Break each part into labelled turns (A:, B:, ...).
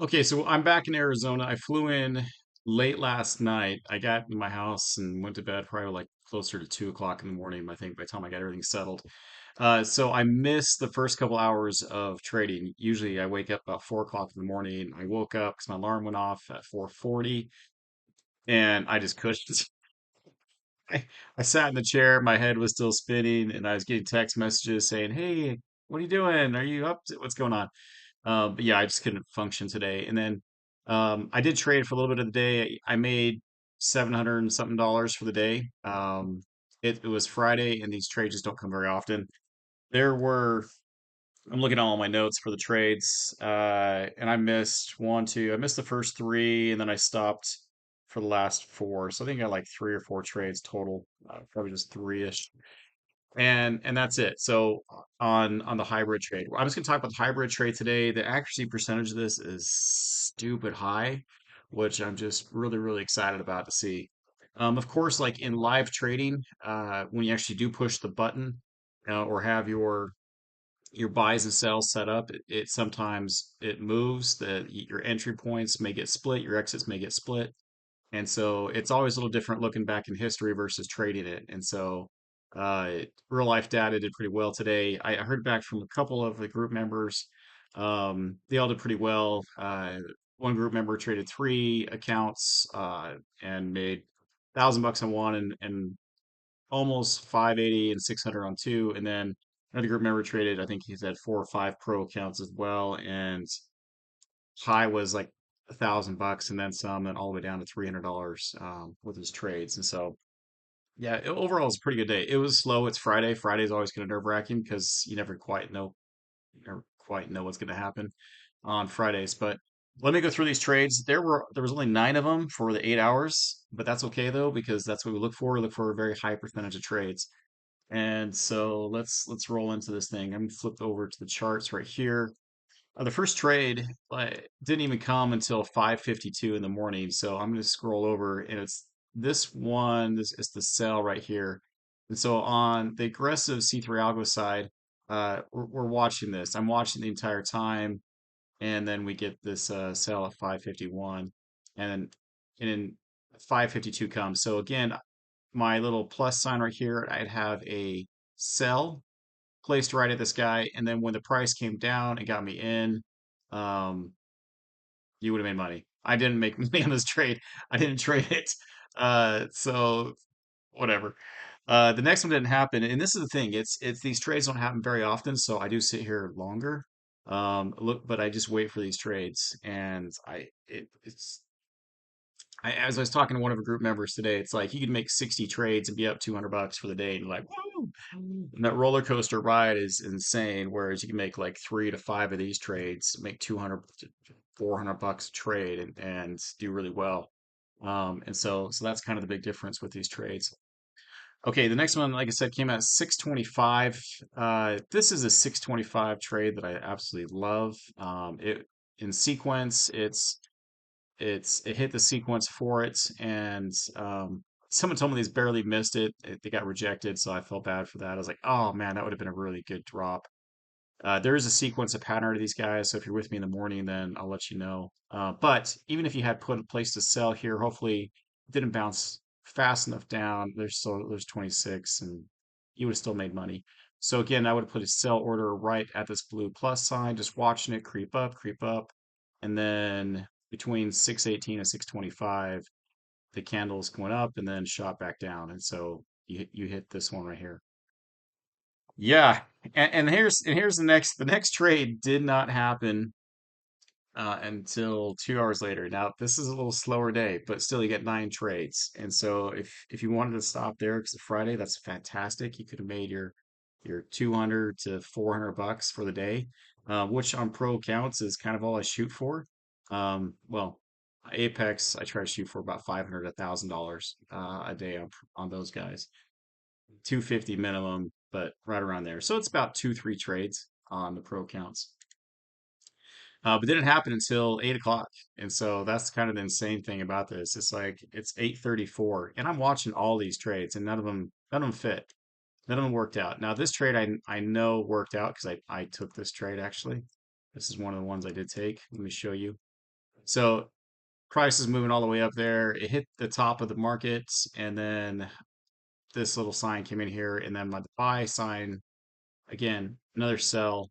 A: Okay, so I'm back in Arizona. I flew in late last night. I got in my house and went to bed probably like closer to 2 o'clock in the morning, I think, by the time I got everything settled. So I missed the first couple hours of trading. Usually I wake up about 4 o'clock in the morning. I woke up because my alarm went off at 4:40 and I just couldn't. I, I sat in the chair, my head was still spinning, and I was getting text messages saying, "Hey, what are you doing? Are you up? What's going on?" But yeah, I just couldn't function today. And then I did trade for a little bit of the day. I made 700 and something dollars for the day. It was Friday, and these trades just don't come very often. There were, I'm looking at all my notes for the trades, and I missed one, two. I missed the first three, and then I stopped for the last four. So I think I got like three or four trades total, probably just three-ish and that's it. So on the hybrid trade, I'm just going to talk about the hybrid trade today. The accuracy percentage of this is stupid high, which I'm just really excited about to see. Of course, like in live trading, when you actually do push the button or have your buys and sells set up, it sometimes it moves. Your entry points may get split, your exits may get split, and so it's always a little different looking back in history versus trading it. And so real life data did pretty well today. I heard back from a couple of the group members. They all did pretty well. One group member traded three accounts and made 1,000 bucks on one and almost 580 and 600 on two. And then another group member traded, I think he's had four or five pro accounts as well. And high was like 1,000 bucks and then some, and all the way down to $300 with his trades. And so, yeah, overall, it's a pretty good day. It was slow. It's Friday. Friday's always kind of nerve-wracking because you never quite know what's going to happen on Fridays. But let me go through these trades. There was only nine of them for the 8 hours, but that's okay though because that's what we look for. We look for a very high percentage of trades. And so let's roll into this thing. I'm gonna flip over to the charts right here. The first trade didn't even come until 5:52 in the morning, so I'm going to scroll over, and it's this one. This is the sell right here, and so on the aggressive C3 algo side, we're watching this. I'm watching the entire time, and then we get this sell at 5:51, and then 5:52 comes. So again, my little plus sign right here, I'd have a sell placed right at this guy, and then when the price came down and got me in, um, you would have made money. I didn't make money on this trade. I didn't trade it. So whatever. The next one didn't happen, and this is the thing. It's these trades don't happen very often, so I do sit here longer. Look, but I just wait for these trades, and as I was talking to one of the group members today, it's like you could make 60 trades and be up 200 bucks for the day, and you're like, woo! And that roller coaster ride is insane. Whereas you can make like three to five of these trades, make 200 to 400 bucks a trade, and do really well. And so that's kind of the big difference with these trades. Okay, the next one, like I said, came out at 625. This is a 625 trade that I absolutely love. It in sequence, it hit the sequence for it, and someone told me these barely missed it. They got rejected, so I felt bad for that. I was like, oh man, that would have been a really good drop. There is a sequence, a pattern to these guys, so if you're with me in the morning, then I'll let you know. But even if you had put a place to sell here, hopefully it didn't bounce fast enough down. There's 26, and you would have still made money. So again, I would have put a sell order right at this blue plus sign, just watching it creep up, and then between 618 and 625, the candles going up and then shot back down, and so you hit this one right here. Yeah, and here's the next trade did not happen until 2 hours later. Now this is a little slower day, but still you get nine trades, and so if you wanted to stop there because it's Friday, that's fantastic. You could have made your 200 to 400 bucks for the day, which on pro accounts is kind of all I shoot for. Well, Apex I try to shoot for about 500 to $1,000 a day on those guys. 250 minimum, but right around there. So it's about two, three trades on the pro counts. But didn't happen until 8 o'clock. And so that's kind of the insane thing about this. It's like it's 8:34 and I'm watching all these trades and none of them fit. None of them worked out. Now this trade I know worked out because I took this trade actually. This is one of the ones I did take. Let me show you. So price is moving all the way up there. It hit the top of the market, and then this little sign came in here, and then my buy sign again, another sell.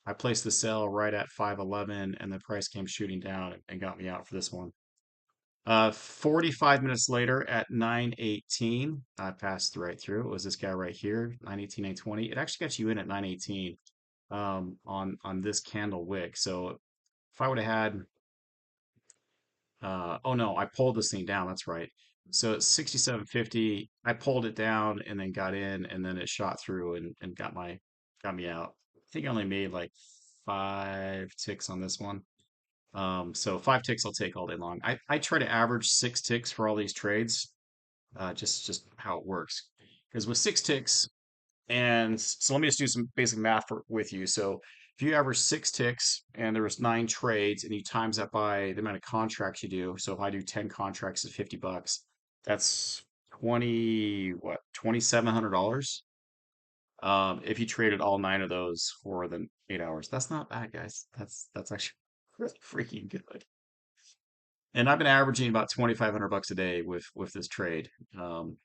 A: I placed the sell right at 511, and the price came shooting down and got me out for this one. 45 minutes later at 9:18, I passed right through. It was this guy right here, 9:18, 9:20. It actually got you in at 9:18 on this candle wick. So if I would have had oh no, I pulled this thing down. That's right. So it's 67.50. I pulled it down and then got in, and then it shot through and got me out. I think I only made like 5 ticks on this one. So 5 ticks I'll take all day long. I try to average 6 ticks for all these trades. Just how it works. Because with 6 ticks, and so let me just do some basic math with you. So if you average 6 ticks and there was 9 trades and you times that by the amount of contracts you do. So if I do 10 contracts at $50, that's 2,700 dollars. If you traded all 9 of those for the 8 hours, that's not bad, guys. That's actually really freaking good. And I've been averaging about 2,500 bucks a day with this trade. Um,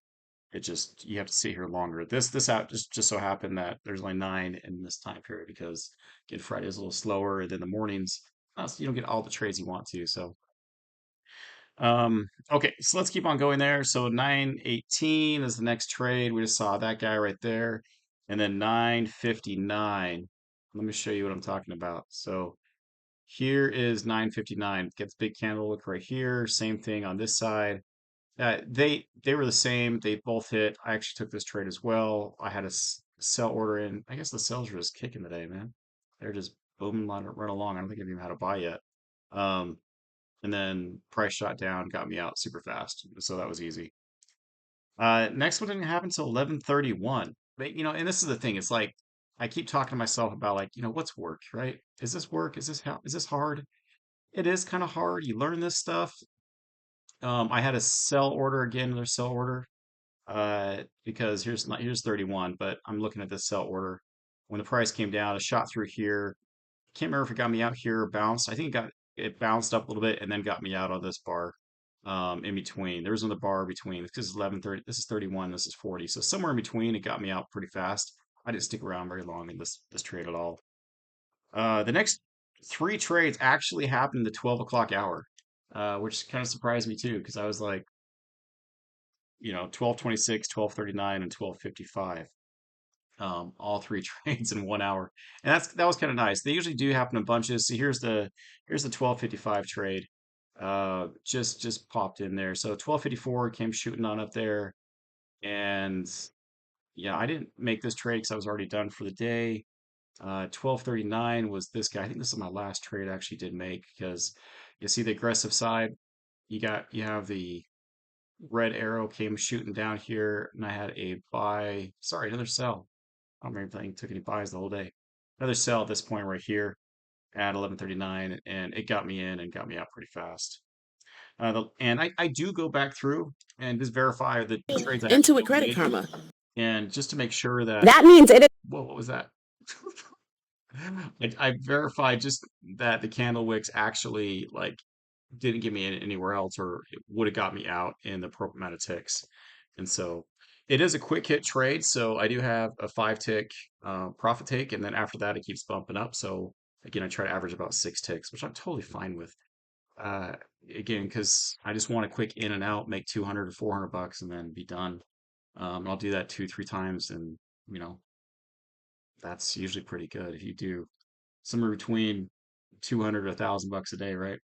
A: it just you have to sit here longer. This out just so happened that there's only 9 in this time period because again Friday is a little slower than the mornings. So you don't get all the trades you want to. So okay, so let's keep on going there. So 9:18 is the next trade. We just saw that guy right there, and then 9:59. Let me show you what I'm talking about. So here is 9:59. Gets big candle. Look right here. Same thing on this side. They were the same. They both hit. I actually took this trade as well. I had a sell order in. I guess the sells were just kicking today, man. They're just booming right along. I don't think I've even had a buy yet. Um, and then price shot down, got me out super fast. So that was easy. Next one didn't happen until 11:31. But and this is the thing. It's like I keep talking to myself about like, what's work, right? Is this work? Is this hard? It is kind of hard. You learn this stuff. I had a sell order again, another sell order. Because here's 31, but I'm looking at this sell order. When the price came down, it shot through here. Can't remember if it got me out here or bounced. I think it bounced up a little bit and then got me out of this bar in between. There was another bar between. This is 11:30. This is 31. This is 40. So somewhere in between, it got me out pretty fast. I didn't stick around very long in this trade at all. The next 3 trades actually happened in the 12 o'clock hour, which kind of surprised me too, because I was like, 12:26, 12:39, and 12:55. All 3 trades in 1 hour, and that was kind of nice. They usually do happen in bunches. So here's the 12:55 trade. Just popped in there. So 12:54 came shooting on up there, and yeah, I didn't make this trade because I was already done for the day. 12:39 was this guy. I think this is my last trade I actually did make because you see the aggressive side. You have the red arrow came shooting down here, and I had a buy. Sorry, another sell. I don't remember if I took any buys the whole day. Another sell at this point right here at 11:39, and it got me in and got me out pretty fast. And I do go back through and just verify the trades I actually
B: Intuit Credit
A: made,
B: Karma.
A: and just to make sure that,
B: That means it is.
A: whoa, what was that? I verified just that the candle wicks actually like didn't get me in anywhere else, or it would have got me out in the appropriate amount of ticks. And so it is a quick hit trade. So I do have a 5 tick profit take, and then after that, it keeps bumping up. So again, I try to average about 6 ticks, which I'm totally fine with. Uh, Again, because I just want a quick in and out, make 200 to 400 bucks, and then be done. I'll do that 2, 3 times, and you know that's usually pretty good if you do somewhere between 200 to 1,000 bucks a day, right?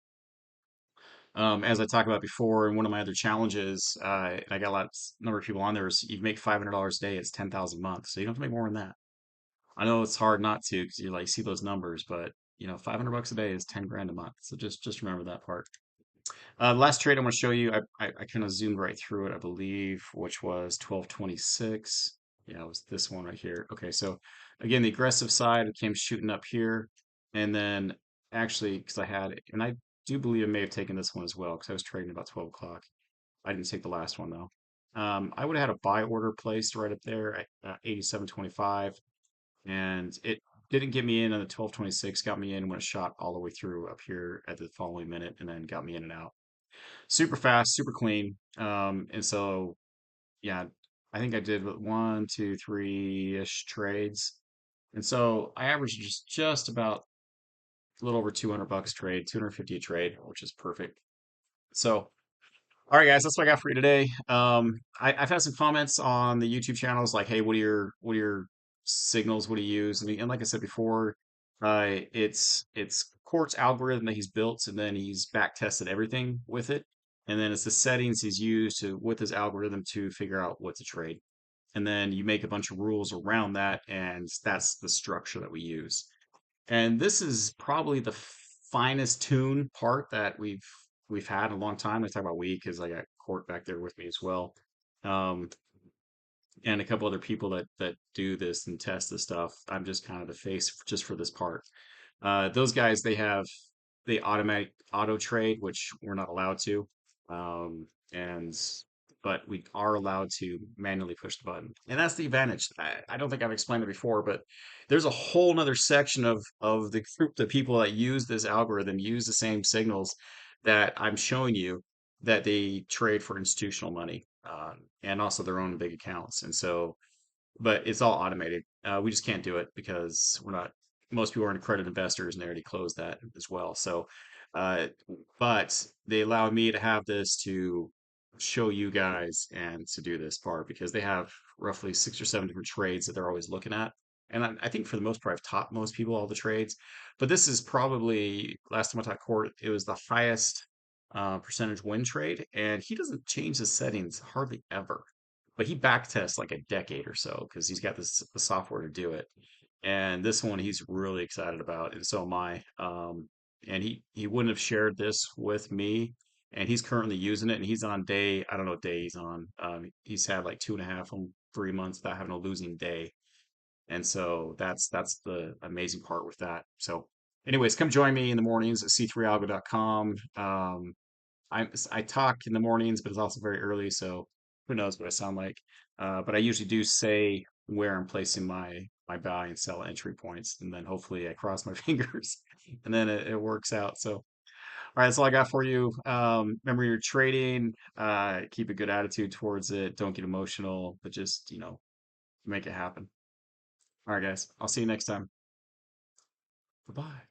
A: As I talked about before in one of my other challenges, and I got a lot number of people on there, is you make $500 a day, it's 10,000 a month. So you don't have to make more than that. I know it's hard not to because you like see those numbers, but 500 bucks a day is 10 grand a month. So just remember that part. Last trade I want to show you, I kind of zoomed right through it, I believe, which was 12:26. Yeah, it was this one right here. Okay, so again, the aggressive side came shooting up here, and then actually, because I had, and I do believe I may have taken this one as well, because I was trading about 12 o'clock. I didn't take the last one though. I would have had a buy order placed right up there at 87.25, and it didn't get me in on the 12:26, got me in when it shot all the way through up here at the following minute, and then got me in and out. Super fast, super clean. And so yeah, I think I did what, one, two, three-ish trades. And so I averaged just about a little over 200 bucks trade, 250 a trade, which is perfect. So all right, guys, that's what I got for you today. I've had some comments on the YouTube channels like, "Hey, what are your signals? What do you use?" And like I said before, it's Quartz algorithm that he's built, and then he's back tested everything with it, and then it's the settings he's used to with his algorithm to figure out what to trade, and then you make a bunch of rules around that, and that's the structure that we use. And this is probably the finest tune part that we've had in a long time. I talk about we because I got Court back there with me as well, um, and a couple other people that do this and test this stuff. I'm just kind of the face just for this part. Those guys they automatic auto trade, which we're not allowed to, um, and but we are allowed to manually push the button, and that's the advantage. I don't think I've explained it before, but there's a whole nother section of the group, the people that use this algorithm use the same signals that I'm showing you that they trade for institutional money, and also their own big accounts, and so but it's all automated. We just can't do it because we're not. Most people aren't accredited investors, and they already closed that as well. So, uh, but they allow me to have this to show you guys and to do this part because they have roughly 6 or 7 different trades that they're always looking at. And I think for the most part, I've taught most people all the trades. But this is probably last time I taught Court, it was the highest percentage win trade, and he doesn't change the settings hardly ever, but he backtests like a decade or so because he's got this the software to do it. And this one he's really excited about, and so am I. And he wouldn't have shared this with me, and he's currently using it, and he's on day I don't know what day he's on. He's had like 2.5 3 months without having a losing day, and so that's the amazing part with that. So, anyways, come join me in the mornings at c3algo.com. I talk in the mornings, but it's also very early, so who knows what I sound like. But I usually do say where I'm placing my buy and sell entry points, and then hopefully I cross my fingers, and then it works out. So, all right, that's all I got for you. Remember, you're trading. Keep a good attitude towards it. Don't get emotional, but just make it happen. All right, guys. I'll see you next time. Bye bye.